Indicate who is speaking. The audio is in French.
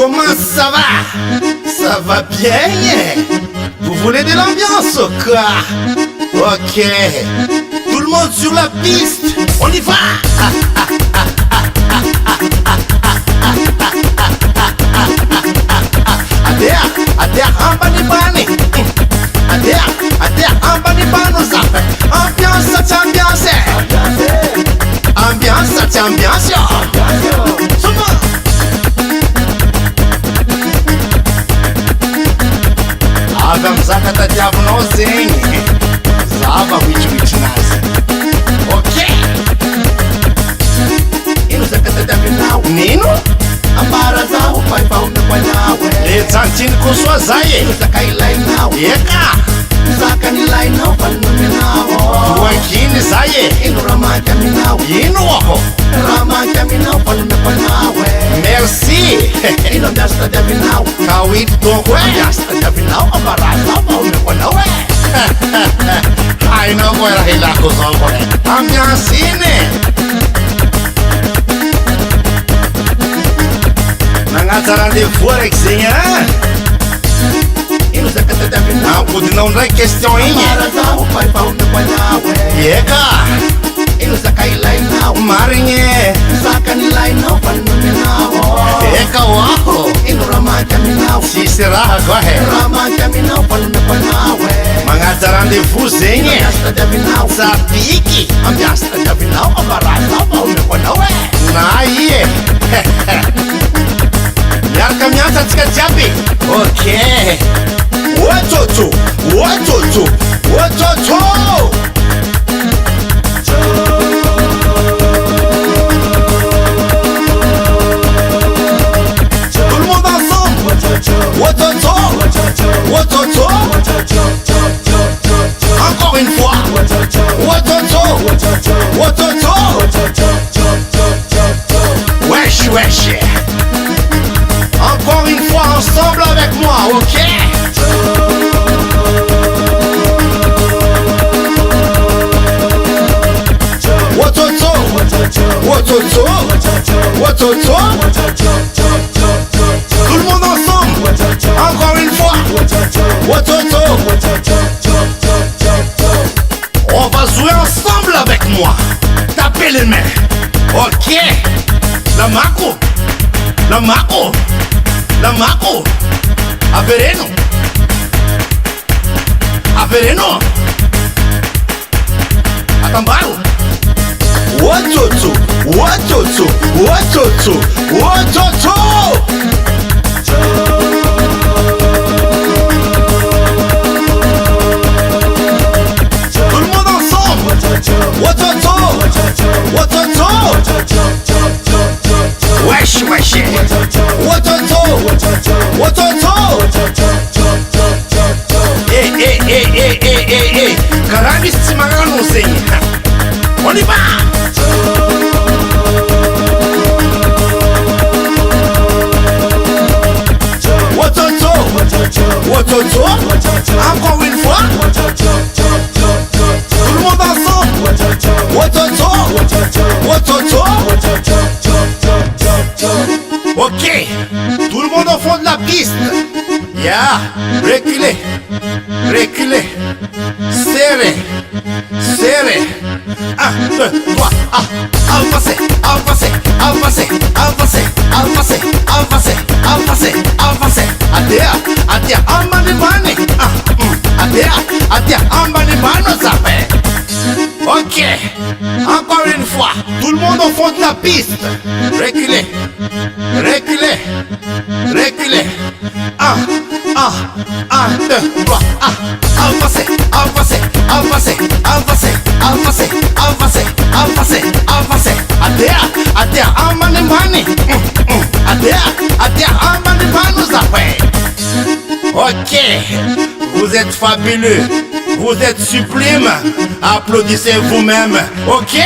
Speaker 1: Comment ça va? Ça va bien? Vous voulez de l'ambiance ou quoi? Ok. Tout le monde sur la piste. On y va. Adère, ambanibani. Adère, ambanibano zappe. Ambiance, ça t'ambiance. Ambiance, ça t'ambiance. Avy amizaka tadiavinao zegny zava witchwitchnazy. Ok. Ino zaka tadiavinao? Nino? Ambara zaho faifahomekoanao le janitiny kosoa zay e. Ino zaka ilainao? Eka zaka nilainao falinominao toanginy zay e. Ino raha manky aminao? Ino aho? Raha manky aminao falomekoanao e. Merci. Ino ambiasa tadiavinao? Kawity donc e. Ambiasa tadiavinao ambarazao fahomekoanao e. Hainao koa raha ilako zao koa e. Ambiance iny nagnatsara rendez-vous araiky zegny a. Ino zaka tadiavinao? Ampodinao ndraiky question igny. Ambarazaho faifahomekoanao e. Eka. Ino zaka ilainao? Marigny e. Zaka nilainao falinominao. Eka oaho. Ino raha manky aminao? Sisy raha koa e. Raha manky aminao falomekoanao e. Magnaja rendez-vous zegny e. Ambiasa tadiavinao? Sapiky. Ambiasa tadiavinao ambarazao fahomekoanao e. Na i e. Miaraka miasa atsika jiaby. Ok. Otsotso, otsotso, otsotso. Tout le monde ensemble. Otsotso, otsotso. Encore une fois. Otsotso, otsotso. Wesh, wesh. Encore une fois ensemble avec moi, ok? Wototo, wototo, wototo. Tout le monde ensemble. Encore une fois. Wototo. On va jouer ensemble avec moi. Tapez les mains. Ok? La Marco. La Marco. La Marco. Avereno. Avereno. Atambaro. Watoto. Watoto. Watoto. Watoto. Tout le monde ensemble. Watoto. Watoto. Wesh, wesh. Watoto. Watoto. Karabis tsy magnano zegny. On y va. Watoto. Watoto. Encore une fois. Tout le monde ensemble. Watoto. Watoto. Ok. Tout le monde au fond de la piste. Yeah. Reculez. Reculez. Serrez. Serrez. 1, 2, 3. Avancez. Avancez. Avancez. Avancez. Avancez. Avancez. Avancez. Avancez. Adère. Adère. Ambanibani. Adère. Ambanibano zappe. Ok. Encore une fois. Tout le monde au fond de la piste. Reculez. Reculez. Reculez. 1, 2, 3. Avancez. Avancez. Avancez. Avancez. Avancez. Avancez. Avancez. Avancez. Adère. Adère. Ambanibani. Adère. Ambanibano zappe. Ok. Vous êtes fabuleux. Vous êtes sublime. Applaudissez vous-même. Ok?